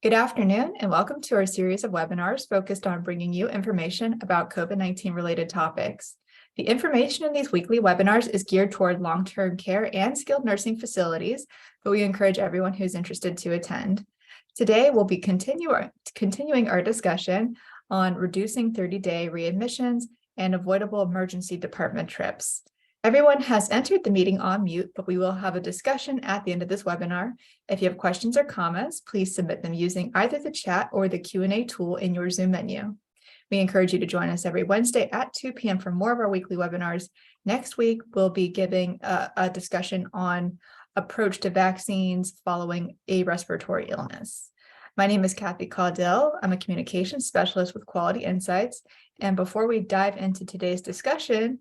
Good afternoon, and welcome to our series of webinars focused on bringing you information about COVID-19 related topics. The information in these weekly webinars is geared toward long-term care and skilled nursing facilities, but we encourage everyone who's interested to attend. Today, we'll be continuing our discussion on reducing 30-day readmissions and avoidable emergency department trips. Everyone has entered the meeting on mute, but we will have a discussion at the end of this webinar. If you have questions or comments, please submit them using either the chat or the Q&A tool in your Zoom menu. We encourage you to join us every Wednesday at 2 p.m. for more of our weekly webinars. Next week, we'll be giving a discussion on approach to vaccines following a respiratory illness. My name is Kathy Caudell. I'm a communications specialist with Quality Insights. And before we dive into today's discussion,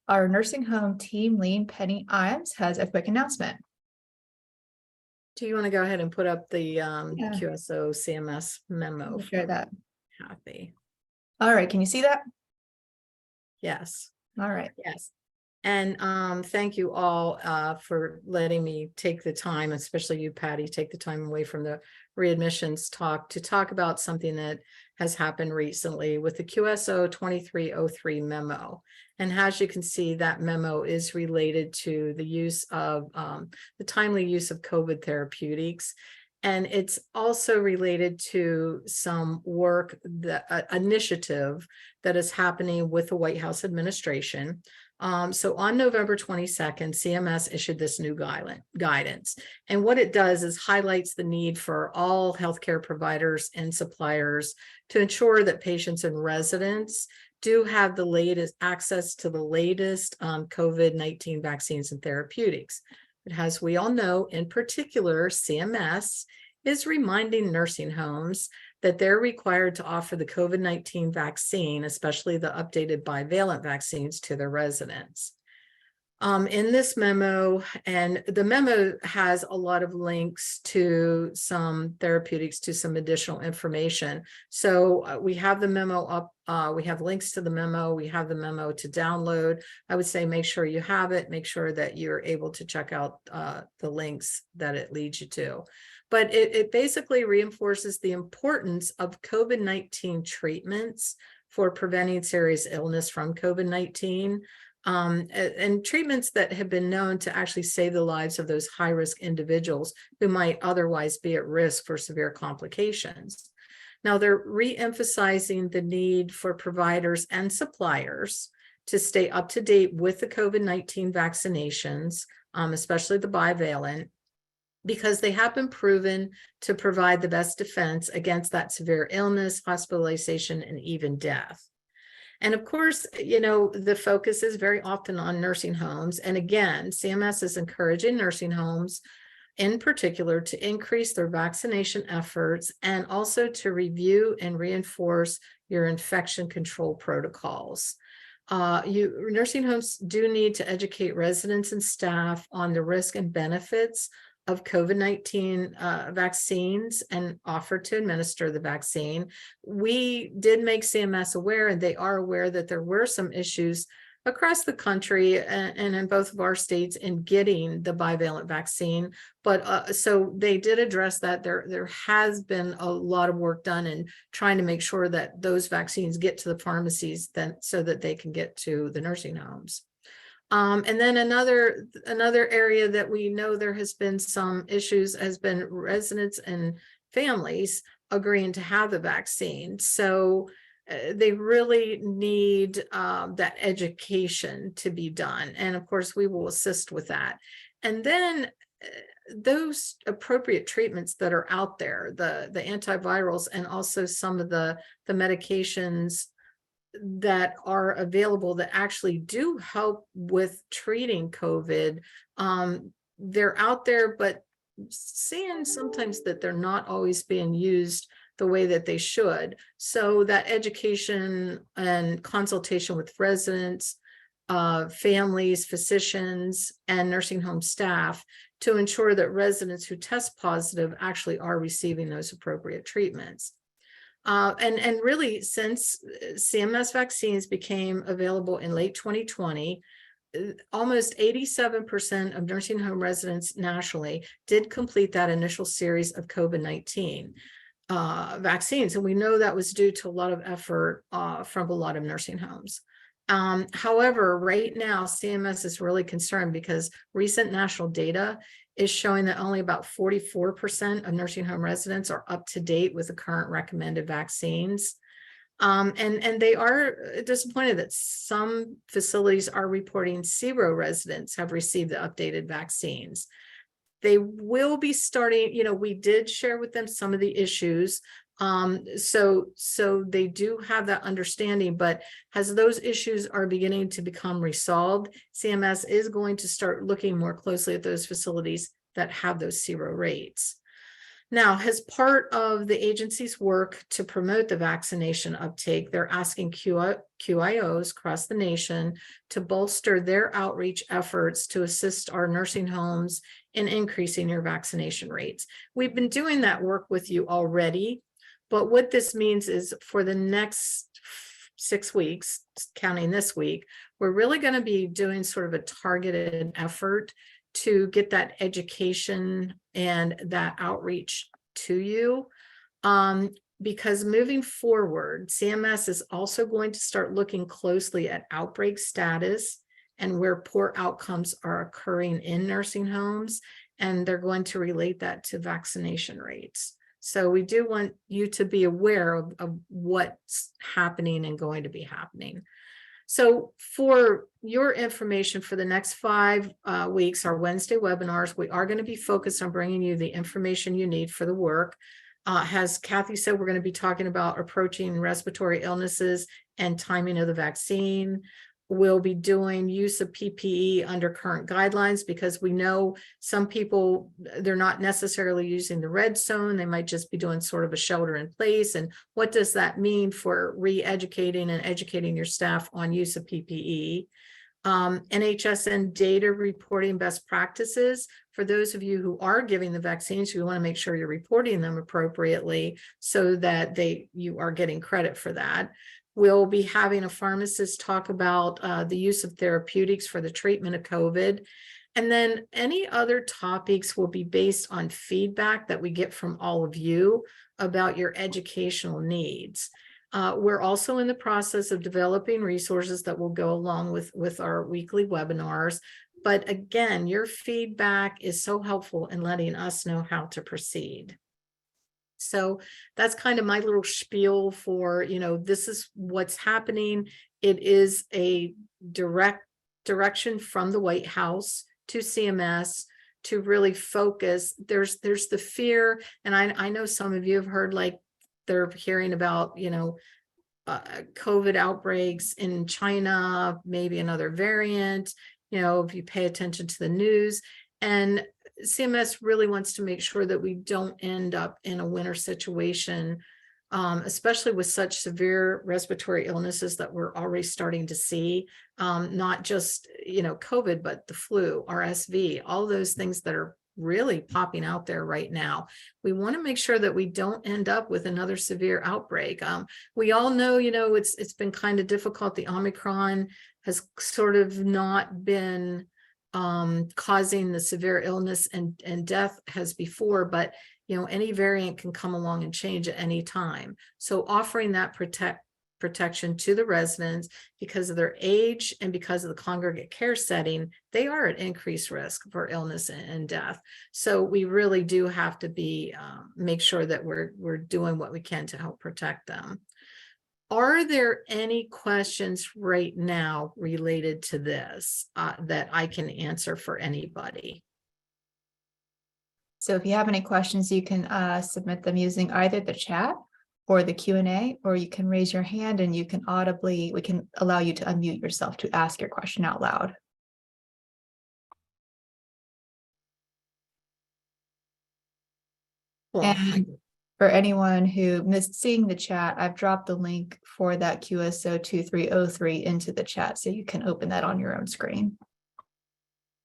our nursing home team lead, Penny Imes, has a quick announcement. Do you want to go ahead and put up the QSO CMS memo? Share that. Kathy. All right, can you see that? Yes. All right. Yes. And thank you all for letting me take the time, especially you, Patty, take the time away from the readmissions talk to talk about something that has happened recently with the QSO 2303 memo. And as you can see, that memo is related to the use of the timely use of COVID therapeutics. And it's also related to some work, initiative that is happening with the White House administration. So on November 22nd, CMS issued this new guidance. And what it does is highlights the need for all healthcare providers and suppliers to ensure that patients and residents do have the latest access to the latest COVID-19 vaccines and therapeutics. But as we all know, in particular, CMS is reminding nursing homes that they're required to offer the COVID-19 vaccine, especially the updated bivalent vaccines, to their residents. In this memo, and the memo has a lot of links to some therapeutics, to some additional information. So we have the memo up, we have links to the memo, we have the memo to download. I would say make sure you have it, make sure that you're able to check out the links that it leads you to. But it basically reinforces the importance of COVID-19 treatments for preventing serious illness from COVID-19. And treatments that have been known to actually save the lives of those high-risk individuals who might otherwise be at risk for severe complications. Now, they're re-emphasizing the need for providers and suppliers to stay up to date with the COVID-19 vaccinations, especially the bivalent, because they have been proven to provide the best defense against that severe illness, hospitalization, and even death. And of course, you know, the focus is very often on nursing homes. And again, CMS is encouraging nursing homes in particular to increase their vaccination efforts and also to review and reinforce your infection control protocols. Nursing homes do need to educate residents and staff on the risk and benefits of COVID-19 vaccines and offer to administer the vaccine. We did make CMS aware, and they are aware that there were some issues across the country and in both of our states in getting the bivalent vaccine. But so they did address that. There has been a lot of work done in trying to make sure that those vaccines get to the pharmacies then so that they can get to the nursing homes. And then another area that we know there has been some issues has been residents and families agreeing to have the vaccine. So they really need that education to be done. And of course, we will assist with that. And then those appropriate treatments that are out there, the antivirals and also some of the medications that are available that actually do help with treating COVID. They're out there, but seeing sometimes that they're not always being used the way that they should. So that education and consultation with residents, families, physicians, and nursing home staff to ensure that residents who test positive actually are receiving those appropriate treatments. And really, since CMS vaccines became available in late 2020, almost 87% of nursing home residents nationally did complete that initial series of COVID-19. vaccines. And we know that was due to a lot of effort from a lot of nursing homes. However, right now, CMS is really concerned because recent national data is showing that only about 44% of nursing home residents are up to date with the current recommended vaccines. And they are disappointed that some facilities are reporting 0 residents have received the updated vaccines. They will be starting, we did share with them some of the issues. So they do have that understanding, but as those issues are beginning to become resolved, CMS is going to start looking more closely at those facilities that have those 0 rates. Now, as part of the agency's work to promote the vaccination uptake, they're asking QIOs across the nation to bolster their outreach efforts to assist our nursing homes in increasing your vaccination rates. We've been doing that work with you already, but what this means is for the next 6 weeks, counting this week, we're really going to be doing sort of a targeted effort to get that education and that outreach to you. Because moving forward, CMS is also going to start looking closely at outbreak status and where poor outcomes are occurring in nursing homes, and they're going to relate that to vaccination rates. So we do want you to be aware of what's happening and going to be happening. So for your information for the next 5 weeks, our Wednesday webinars, we are going to be focused on bringing you the information you need for the work. As Kathy said, we're going to be talking about approaching respiratory illnesses and timing of the vaccine. We'll be doing use of PPE under current guidelines because we know some people, they're not necessarily using the red zone. They might just be doing sort of a shelter in place. And what does that mean for re-educating and educating your staff on use of PPE? NHSN data reporting best practices. For those of you who are giving the vaccines, you want to make sure you're reporting them appropriately so that you are getting credit for that. We'll be having a pharmacist talk about the use of therapeutics for the treatment of COVID. And then any other topics will be based on feedback that we get from all of you about your educational needs. We're also in the process of developing resources that will go along with our weekly webinars. But again, your feedback is so helpful in letting us know how to proceed. So that's kind of my little spiel for, this is what's happening. It is a direct direction from the White House to CMS to really focus. There's the fear, and I know some of you have heard, like, they're hearing about, COVID outbreaks in China, maybe another variant, if you pay attention to the news. And CMS really wants to make sure that we don't end up in a winter situation, especially with such severe respiratory illnesses that we're already starting to see, not just, COVID, but the flu, RSV, all those things that are really popping out there right now. We want to make sure that we don't end up with another severe outbreak. We all know, it's been kind of difficult. The Omicron has sort of not been causing the severe illness and death as before, but any variant can come along and change at any time. So offering that protection to the residents because of their age and because of the congregate care setting, they are at increased risk for illness and death. So we really do have to be make sure that we're doing what we can to help protect them. Are there any questions right now related to this that I can answer for anybody? So if you have any questions, you can submit them using either the chat or the Q&A, or you can raise your hand and we can allow you to unmute yourself to ask your question out loud. Well, and for anyone who missed seeing the chat, I've dropped the link for that QSO 2303 into the chat, so you can open that on your own screen.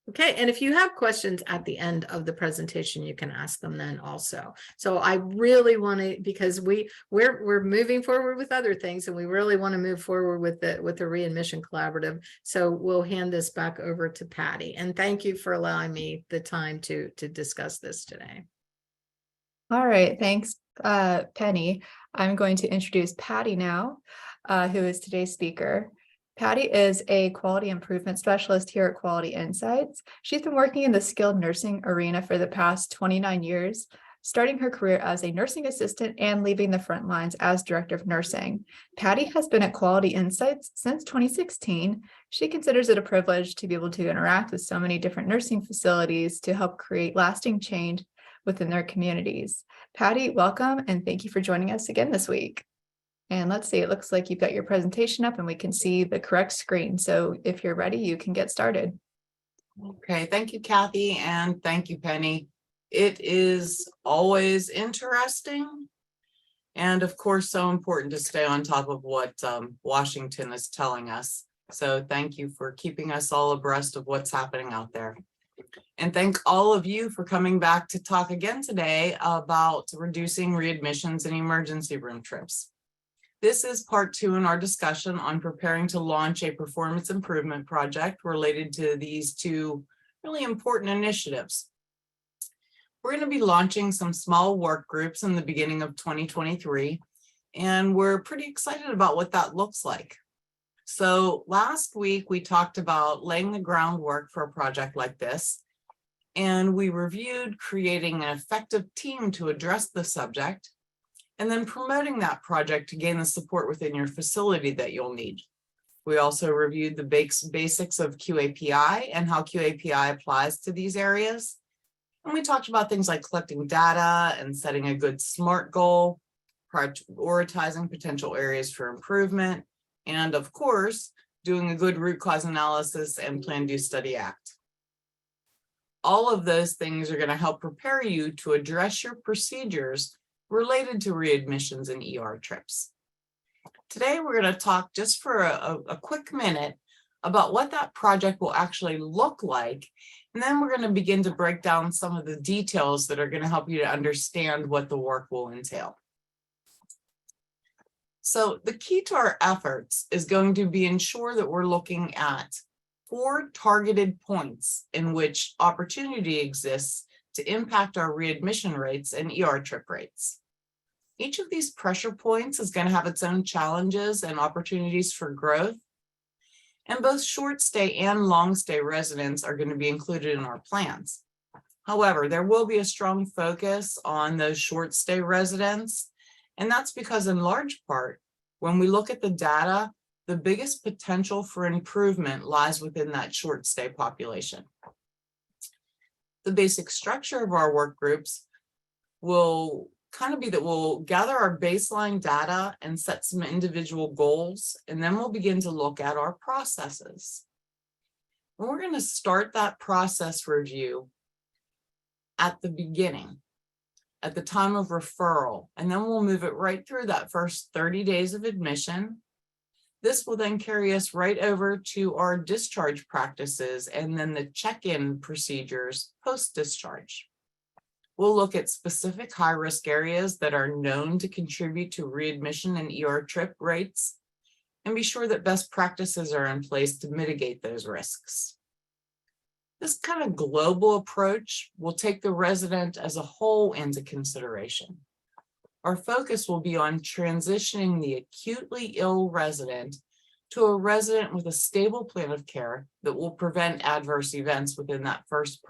Okay, and if you have questions at the end of the presentation, you can ask them then also. So I really want to, because we're moving forward with other things, and we really want to move forward with the Readmission Collaborative. So we'll hand this back over to Patty. And thank you for allowing me the time to discuss this today. All right, thanks, Penny. I'm going to introduce Patty now, who is today's speaker. Patty is a quality improvement specialist here at Quality Insights. She's been working in the skilled nursing arena for the past 29 years, starting her career as a nursing assistant and leaving the front lines as director of nursing. Patty has been at Quality Insights since 2016. She considers it a privilege to be able to interact with so many different nursing facilities to help create lasting change within their communities. Patty, welcome, and thank you for joining us again this week. And let's see, it looks like you've got your presentation up and we can see the correct screen. So if you're ready, you can get started. Okay, thank you, Kathy, and thank you, Penny. It is always interesting and, of course, so important to stay on top of what Washington is telling us. So thank you for keeping us all abreast of what's happening out there. And thank all of you for coming back to talk again today about reducing readmissions and emergency room trips. This is part 2 in our discussion on preparing to launch a performance improvement project related to these 2 really important initiatives. We're going to be launching some small work groups in the beginning of 2023, and we're pretty excited about what that looks like. So last week, we talked about laying the groundwork for a project like this, and we reviewed creating an effective team to address the subject, and then promoting that project to gain the support within your facility that you'll need. We also reviewed the basics of QAPI and how QAPI applies to these areas. And we talked about things like collecting data and setting a good SMART goal, prioritizing potential areas for improvement, and of course, doing a good root cause analysis and plan, do, study, act. All of those things are going to help prepare you to address your procedures related to readmissions and ER trips. Today, we're going to talk just for a quick minute about what that project will actually look like. And then we're going to begin to break down some of the details that are going to help you to understand what the work will entail. So the key to our efforts is going to be ensure that we're looking at 4 targeted points in which opportunity exists to impact our readmission rates and ER trip rates. Each of these pressure points is going to have its own challenges and opportunities for growth. And both short stay and long stay residents are going to be included in our plans. However, there will be a strong focus on those short stay residents. And that's because in large part, when we look at the data, the biggest potential for improvement lies within that short stay population. The basic structure of our work groups will kind of be that we'll gather our baseline data and set some individual goals, and then we'll begin to look at our processes. And we're going to start that process review at the beginning, at the time of referral, and then we'll move it right through that first 30 days of admission. This will then carry us right over to our discharge practices and then the check-in procedures post-discharge. We'll look at specific high-risk areas that are known to contribute to readmission and ER trip rates, and be sure that best practices are in place to mitigate those risks. This kind of global approach will take the resident as a whole into consideration. Our focus will be on transitioning the acutely ill resident to a resident with a stable plan of care that will prevent adverse events within that first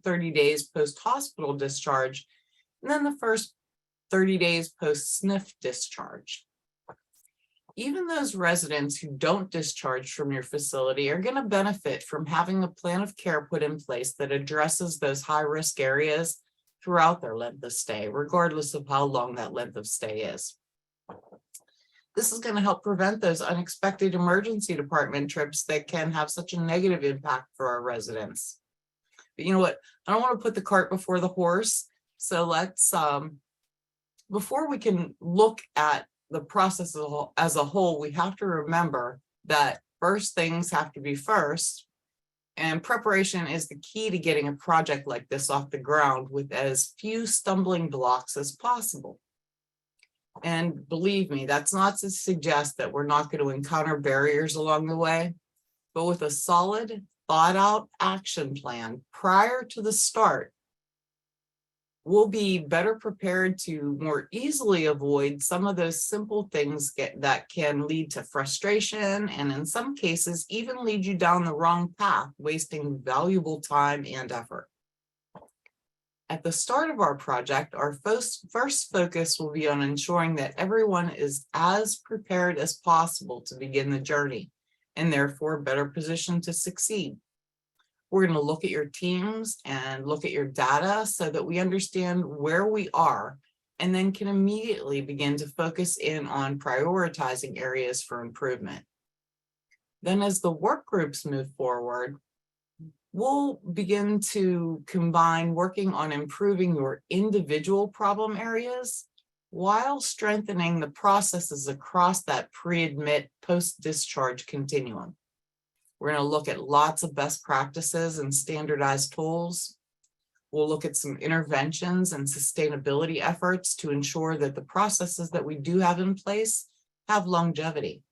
30 days post-hospital discharge, and then the first 30 days post-SNF discharge. Even those residents who don't discharge from your facility are going to benefit from having a plan of care put in place that addresses those high-risk areas throughout their length of stay, regardless of how long that length of stay is. This is going to help prevent those unexpected emergency department trips that can have such a negative impact for our residents. But you know what? I don't want to put the cart before the horse. So let's, before we can look at the process as a whole, we have to remember that first things have to be first. And preparation is the key to getting a project like this off the ground with as few stumbling blocks as possible. And believe me, that's not to suggest that we're not going to encounter barriers along the way, but with a solid, thought out action plan prior to the start, we'll be better prepared to more easily avoid some of those simple things that can lead to frustration, and in some cases even lead you down the wrong path, wasting valuable time and effort. At the start of our project, our first focus will be on ensuring that everyone is as prepared as possible to begin the journey, and therefore better positioned to succeed. We're going to look at your teams and look at your data so that we understand where we are, and then can immediately begin to focus in on prioritizing areas for improvement. Then as the work groups move forward, we'll begin to combine working on improving your individual problem areas while strengthening the processes across that pre-admit, post-discharge continuum. We're going to look at lots of best practices and standardized tools. We'll look at some interventions and sustainability efforts to ensure that the processes that we do have in place have longevity.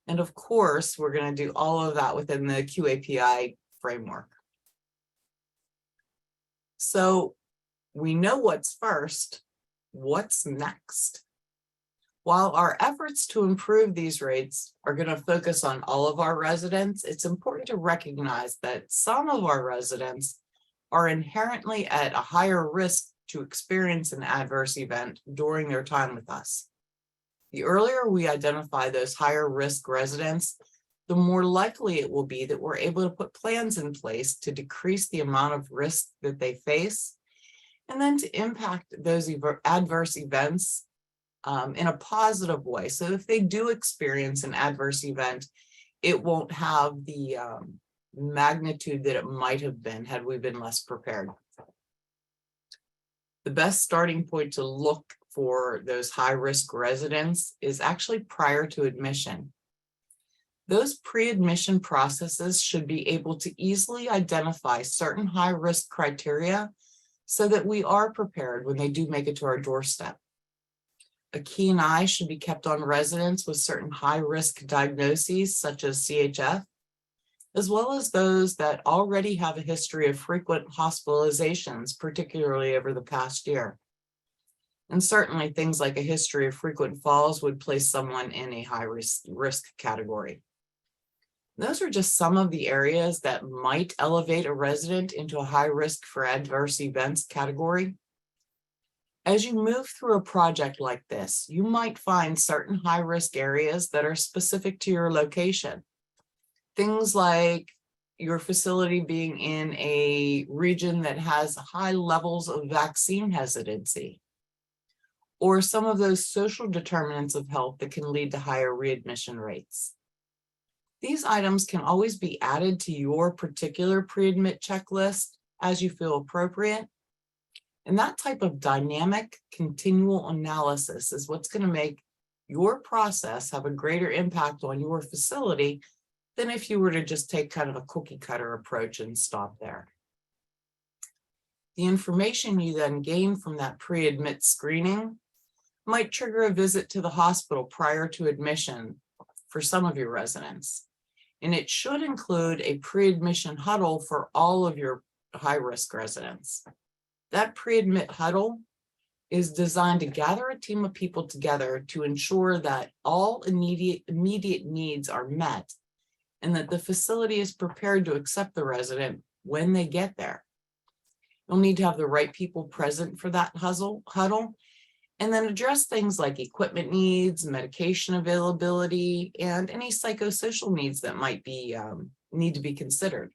And of course, we're going to do all of that within the QAPI framework. So we know what's first. What's next? While our efforts to improve these rates are going to focus on all of our residents, it's important to recognize that some of our residents are inherently at a higher risk to experience an adverse event during their time with us. The earlier we identify those higher risk residents, the more likely it will be that we're able to put plans in place to decrease the amount of risk that they face, and then to impact those adverse events in a positive way. So if they do experience an adverse event, it won't have the magnitude that it might have been had we been less prepared. The best starting point to look for those high-risk residents is actually prior to admission. Those pre-admission processes should be able to easily identify certain high-risk criteria so that we are prepared when they do make it to our doorstep. A keen eye should be kept on residents with certain high-risk diagnoses, such as CHF, as well as those that already have a history of frequent hospitalizations, particularly over the past year. And certainly things like a history of frequent falls would place someone in a high-risk category. Those are just some of the areas that might elevate a resident into a high risk for adverse events category. As you move through a project like this, you might find certain high risk areas that are specific to your location. Things like your facility being in a region that has high levels of vaccine hesitancy, or some of those social determinants of health that can lead to higher readmission rates. These items can always be added to your particular pre-admit checklist as you feel appropriate. And that type of dynamic, continual analysis is what's going to make your process have a greater impact on your facility than if you were to just take kind of a cookie cutter approach and stop there. The information you then gain from that pre-admit screening might trigger a visit to the hospital prior to admission for some of your residents. And it should include a pre-admission huddle for all of your high-risk residents. That pre-admit huddle is designed to gather a team of people together to ensure that all immediate needs are met and that the facility is prepared to accept the resident when they get there. You'll need to have the right people present for that huddle, and then address things like equipment needs, medication availability, and any psychosocial needs that might be need to be considered.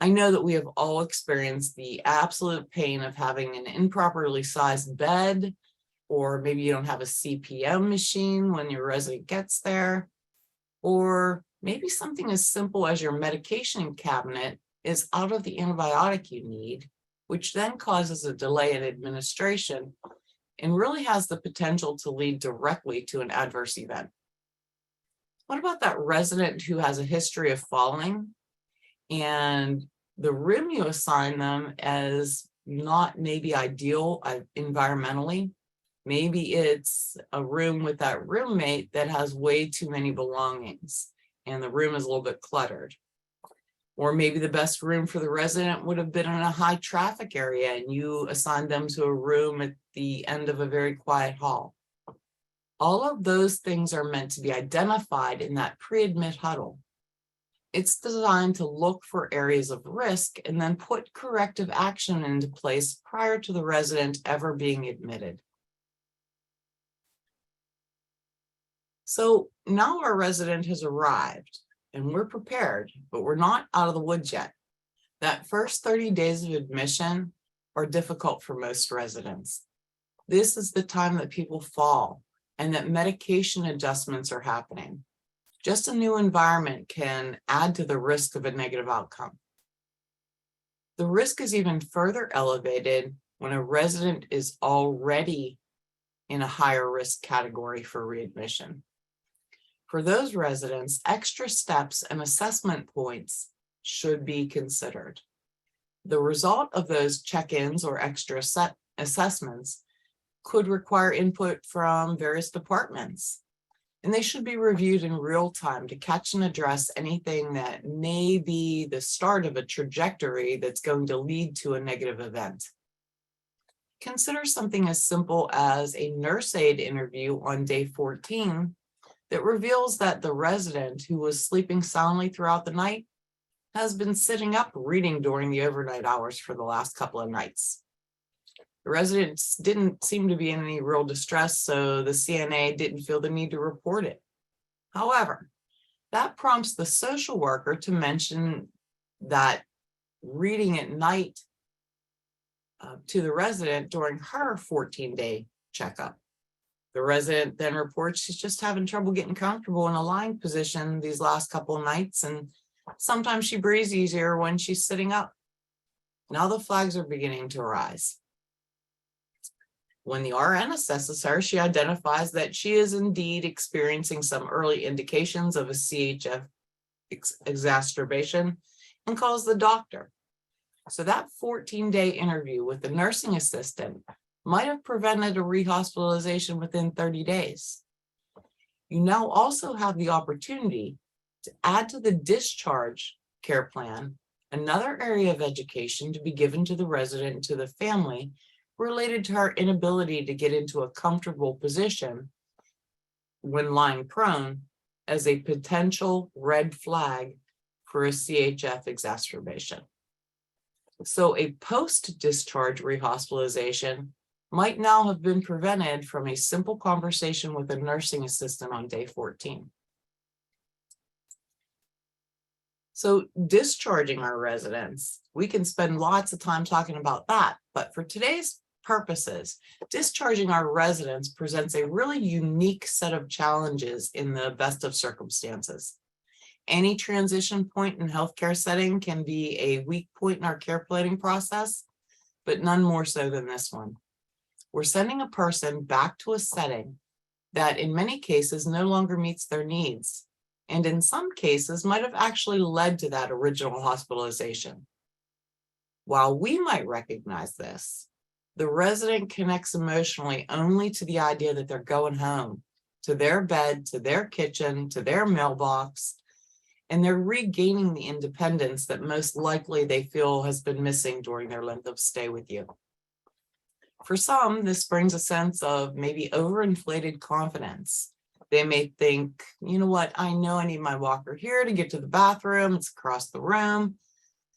I know that we have all experienced the absolute pain of having an improperly sized bed, or maybe you don't have a CPM machine when your resident gets there, or maybe something as simple as your medication cabinet is out of the antibiotic you need, which then causes a delay in administration and really has the potential to lead directly to an adverse event. What about that resident who has a history of falling and the room you assign them as not maybe ideal environmentally? Maybe it's a room with that roommate that has way too many belongings and the room is a little bit cluttered. Or maybe the best room for the resident would have been in a high traffic area and you assigned them to a room at the end of a very quiet hall. All of those things are meant to be identified in that pre-admit huddle. It's designed to look for areas of risk and then put corrective action into place prior to the resident ever being admitted. So now our resident has arrived and we're prepared, but we're not out of the woods yet. That first 30 days of admission are difficult for most residents. This is the time that people fall and that medication adjustments are happening. Just a new environment can add to the risk of a negative outcome. The risk is even further elevated when a resident is already in a higher risk category for readmission. For those residents, extra steps and assessment points should be considered. The result of those check-ins or extra assessments could require input from various departments, and they should be reviewed in real time to catch and address anything that may be the start of a trajectory that's going to lead to a negative event. Consider something as simple as a nurse aide interview on day 14 that reveals that the resident who was sleeping soundly throughout the night has been sitting up reading during the overnight hours for the last couple of nights. The residents didn't seem to be in any real distress, so the CNA didn't feel the need to report it. However, that prompts the social worker to mention that reading at night to the resident during her 14-day checkup. The resident then reports she's just having trouble getting comfortable in a lying position these last couple of nights, and sometimes she breathes easier when she's sitting up. Now the flags are beginning to arise. When the RN assesses her, she identifies that she is indeed experiencing some early indications of a CHF exacerbation and calls the doctor. So that 14-day interview with the nursing assistant might have prevented a rehospitalization within 30 days. You now also have the opportunity to add to the discharge care plan another area of education to be given to the resident and to the family related to her inability to get into a comfortable position when lying prone as a potential red flag for a CHF exacerbation. So a post-discharge rehospitalization might now have been prevented from a simple conversation with a nursing assistant on day 14. So discharging our residents, we can spend lots of time talking about that, but for today's purposes, discharging our residents presents a really unique set of challenges in the best of circumstances. Any transition point in healthcare setting can be a weak point in our care planning process, but none more so than this one. We're sending a person back to a setting that in many cases no longer meets their needs, and in some cases might have actually led to that original hospitalization. While we might recognize this, the resident connects emotionally only to the idea that they're going home, to their bed, to their kitchen, to their mailbox, and they're regaining the independence that most likely they feel has been missing during their length of stay with you. For some, this brings a sense of maybe overinflated confidence. They may think, you know what, I know I need my walker here to get to the bathroom, it's across the room,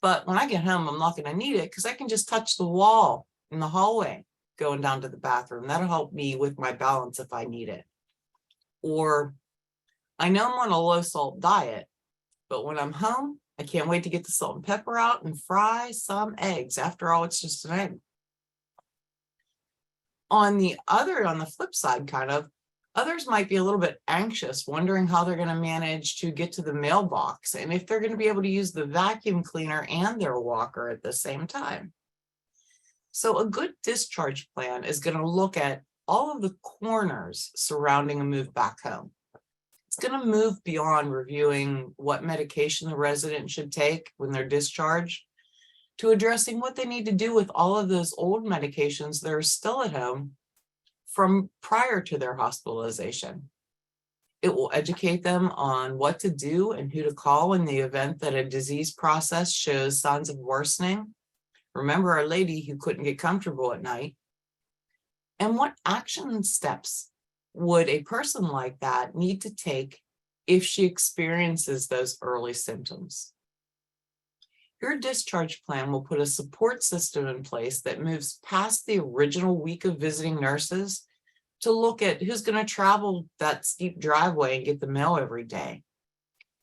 but when I get home, I'm not going to need it because I can just touch the wall in the hallway going down to the bathroom. That'll help me with my balance if I need it. Or I know I'm on a low salt diet, but when I'm home, I can't wait to get the salt and pepper out and fry some eggs. After all, it's just an egg. On the flip side, others might be a little bit anxious, wondering how they're going to manage to get to the mailbox and if they're going to be able to use the vacuum cleaner and their walker at the same time. So a good discharge plan is going to look at all of the corners surrounding a move back home. It's going to move beyond reviewing what medication the resident should take when they're discharged to addressing what they need to do with all of those old medications that are still at home from prior to their hospitalization. It will educate them on what to do and who to call in the event that a disease process shows signs of worsening. Remember our lady who couldn't get comfortable at night. And what action steps would a person like that need to take if she experiences those early symptoms? Your discharge plan will put a support system in place that moves past the original week of visiting nurses to look at who's going to travel that steep driveway and get the mail every day.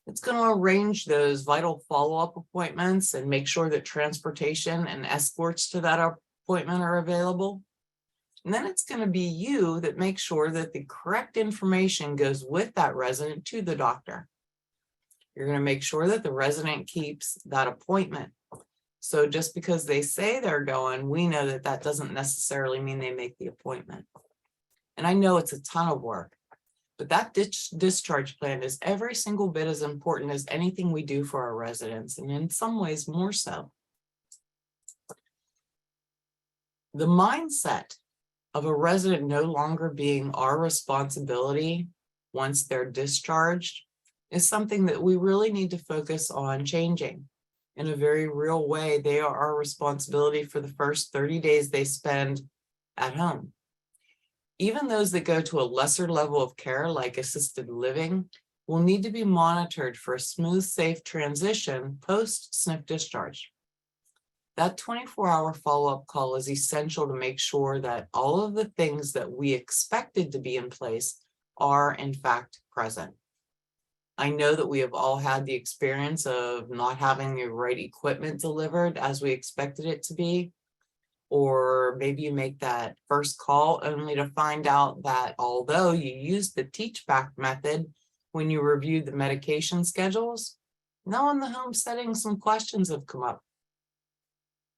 It's going to arrange those vital follow-up appointments and make sure that transportation and escorts to that appointment are available. And then it's going to be you that makes sure that the correct information goes with that resident to the doctor. You're going to make sure that the resident keeps that appointment. So just because they say they're going, we know that that doesn't necessarily mean they make the appointment. And I know it's a ton of work, but that discharge plan is every single bit as important as anything we do for our residents, and in some ways more so. The mindset of a resident no longer being our responsibility once they're discharged is something that we really need to focus on changing. In a very real way, they are our responsibility for the first 30 days they spend at home. Even those that go to a lesser level of care, like assisted living, will need to be monitored for a smooth, safe transition post-SNF discharge. That 24-hour follow-up call is essential to make sure that all of the things that we expected to be in place are in fact present. I know that we have all had the experience of not having the right equipment delivered as we expected it to be, or maybe you make that first call only to find out that although you used the teach back method when you reviewed the medication schedules, now in the home setting, some questions have come up.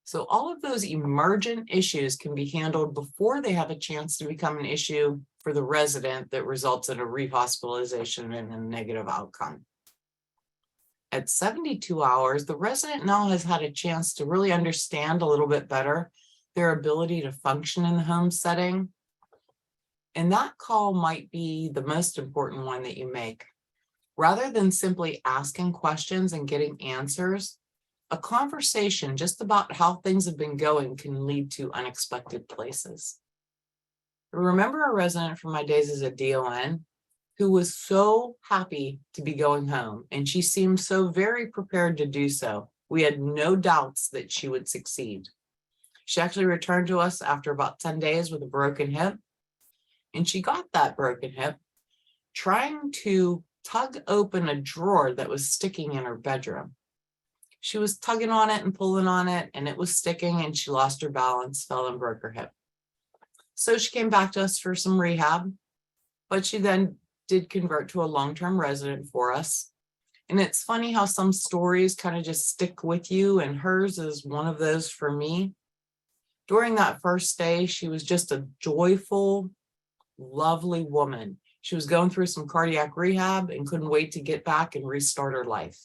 So all of those emergent issues can be handled before they have a chance to become an issue for the resident that results in a rehospitalization and a negative outcome. At 72 hours, the resident now has had a chance to really understand a little bit better their ability to function in the home setting. And that call might be the most important one that you make. Rather than simply asking questions and getting answers, a conversation just about how things have been going can lead to unexpected places. I remember a resident from my days as a DON who was so happy to be going home, and she seemed so very prepared to do so. We had no doubts that she would succeed. She actually returned to us after about 10 days with a broken hip, and she got that broken hip trying to tug open a drawer that was sticking in her bedroom. She was tugging on it and pulling on it, and it was sticking, and she lost her balance, fell and broke her hip. So she came back to us for some rehab, but she then did convert to a long-term resident for us. And it's funny how some stories kind of just stick with you, and hers is one of those for me. During that first day, she was just a joyful, lovely woman. She was going through some cardiac rehab and couldn't wait to get back and restart her life.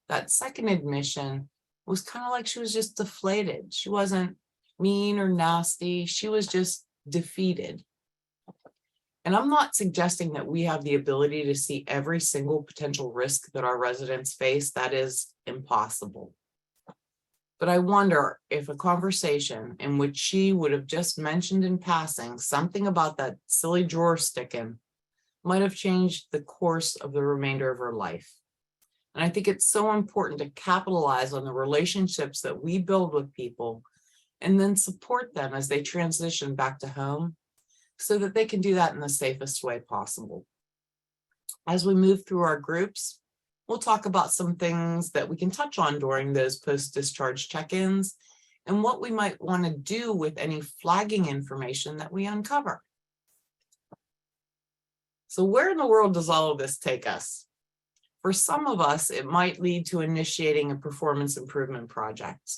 That second admission was kind of like she was just deflated. She wasn't mean or nasty. She was just defeated. And I'm not suggesting that we have the ability to see every single potential risk that our residents face. That is impossible. But I wonder if a conversation in which she would have just mentioned in passing something about that silly drawer sticking might have changed the course of the remainder of her life. And I think it's so important to capitalize on the relationships that we build with people and then support them as they transition back to home so that they can do that in the safest way possible. As we move through our groups, we'll talk about some things that we can touch on during those post-discharge check-ins and what we might want to do with any flagging information that we uncover. So where in the world does all of this take us? For some of us, it might lead to initiating a performance improvement project.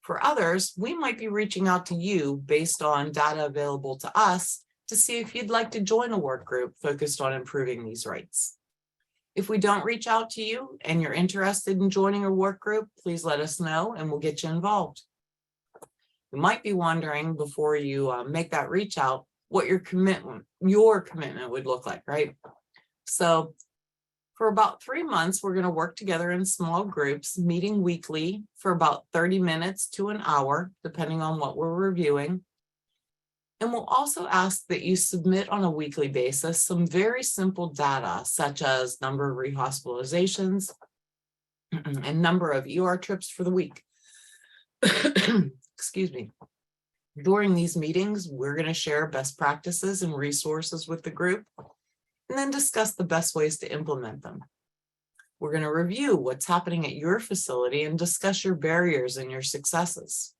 For others, we might be reaching out to you based on data available to us to see if you'd like to join a work group focused on improving these rates. If we don't reach out to you and you're interested in joining a work group, please let us know and we'll get you involved. You might be wondering before you make that reach out, what your commitment would look like, right? So for about 3 months, we're going to work together in small groups, meeting weekly for about 30 minutes to an hour, depending on what we're reviewing. And we'll also ask that you submit on a weekly basis some very simple data, such as number of rehospitalizations and number of ER trips for the week. Excuse me. During these meetings, we're going to share best practices and resources with the group, and then discuss the best ways to implement them. We're going to review what's happening at your facility and discuss your barriers and your successes.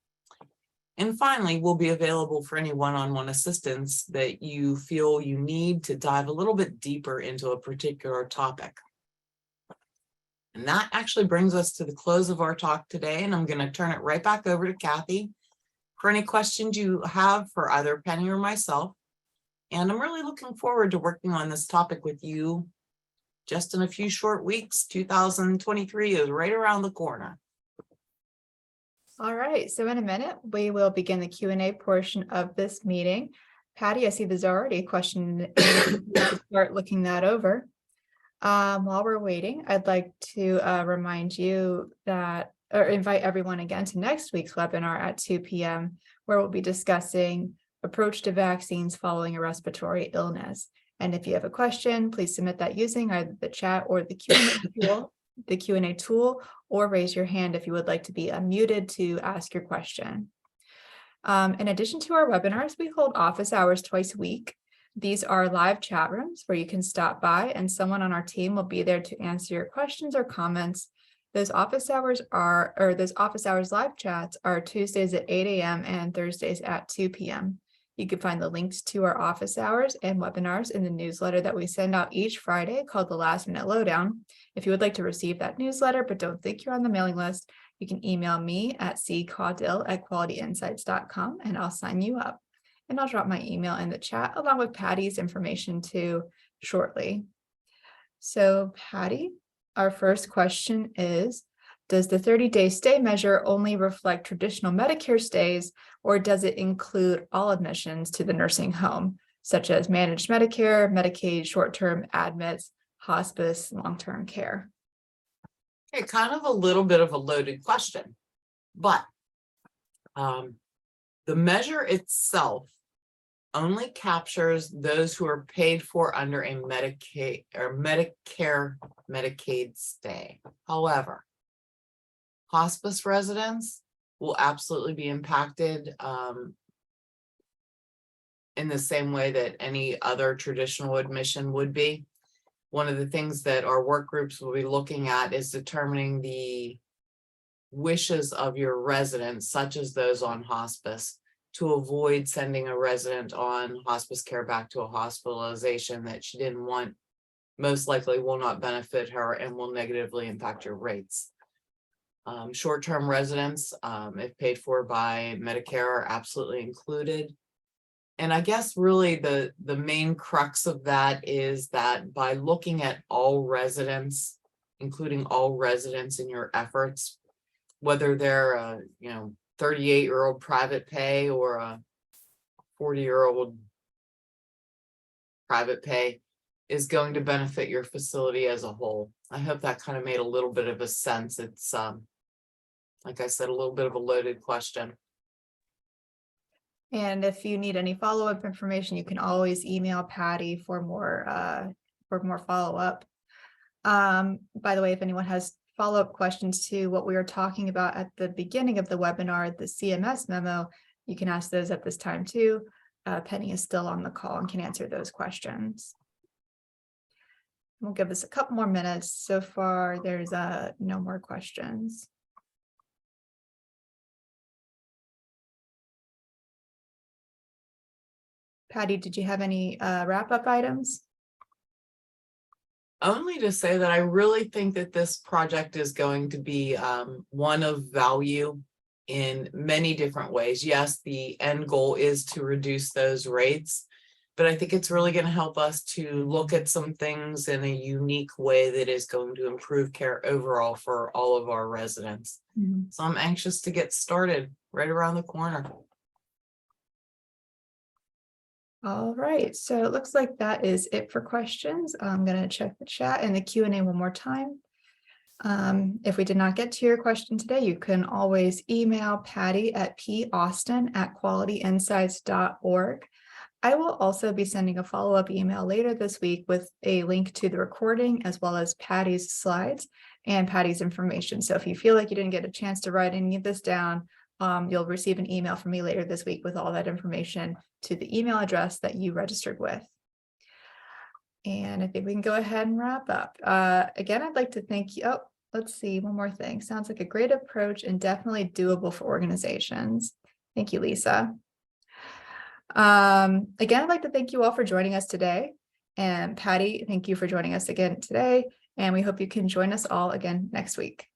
And finally, we'll be available for any one-on-one assistance that you feel you need to dive a little bit deeper into a particular topic. And that actually brings us to the close of our talk today, and I'm going to turn it right back over to Kathy for any questions you have for either Penny or myself. And I'm really looking forward to working on this topic with you just in a few short weeks. 2023 is right around the corner. All right, so in a minute, we will begin the Q&A portion of this meeting. Patty, I see there's already a question. Start looking that over. While we're waiting, I'd like to remind you that, or invite everyone again to next week's webinar at 2 p.m., where we'll be discussing approach to vaccines following a respiratory illness. And if you have a question, please submit that using either the chat or the Q&A tool, or raise your hand if you would like to be unmuted to ask your question. In addition to our webinars, we hold office hours twice a week. These are live chat rooms where you can stop by and someone on our team will be there to answer your questions or comments. Those office hours live chats are Tuesdays at 8 a.m. and Thursdays at 2 p.m. You can find the links to our office hours and webinars in the newsletter that we send out each Friday called the Last Minute Lowdown. If you would like to receive that newsletter but don't think you're on the mailing list, you can email me at caudill@qualityinsights.com and I'll sign you up. And I'll drop my email in the chat along with Patty's information too shortly. So Patty, our first question is, does the 30-day stay measure only reflect traditional Medicare stays, or does it include all admissions to the nursing home, such as managed Medicare, Medicaid, short-term admits, hospice, long-term care? Okay, kind of a little bit of a loaded question, but the measure itself only captures those who are paid for under a Medicaid or Medicare Medicaid stay. However, hospice residents will absolutely be impacted in the same way that any other traditional admission would be. One of the things that our work groups will be looking at is determining the wishes of your residents, such as those on hospice, to avoid sending a resident on hospice care back to a hospitalization that she didn't want, most likely will not benefit her and will negatively impact your rates. Short-term residents, if paid for by Medicare, are absolutely included. And I guess really the main crux of that is that by looking at all residents, including all residents in your efforts, whether they're a 38-year-old private pay or a 40-year-old private pay, is going to benefit your facility as a whole. I hope that kind of made a little bit of a sense. It's like I said, a little bit of a loaded question. And if you need any follow-up information, you can always email Patty for more follow-up. By the way, if anyone has follow-up questions to what we were talking about at the beginning of the webinar, the CMS memo, you can ask those at this time too. Penny is still on the call and can answer those questions. We'll give this a couple more minutes. So far, there's no more questions. Patty, did you have any wrap-up items? Only to say that I really think that this project is going to be one of value in many different ways. Yes, the end goal is to reduce those rates, but I think it's really going to help us to look at some things in a unique way that is going to improve care overall for all of our residents. Mm-hmm. So I'm anxious to get started right around the corner. All right, so it looks like that is it for questions. I'm going to check the chat and the Q&A one more time. If we did not get to your question today, you can always email Patty at paustin@qualityinsights.org. I will also be sending a follow-up email later this week with a link to the recording as well as Patty's slides and Patty's information. So if you feel like you didn't get a chance to write any of this down, you'll receive an email from me later this week with all that information to the email address that you registered with. And I think we can go ahead and wrap up. Again, I'd like to thank you. Oh, let's see, one more thing. Sounds like a great approach and definitely doable for organizations. Thank you, Lisa. Again, I'd like to thank you all for joining us today. And Patty, thank you for joining us again today. And we hope you can join us all again next week.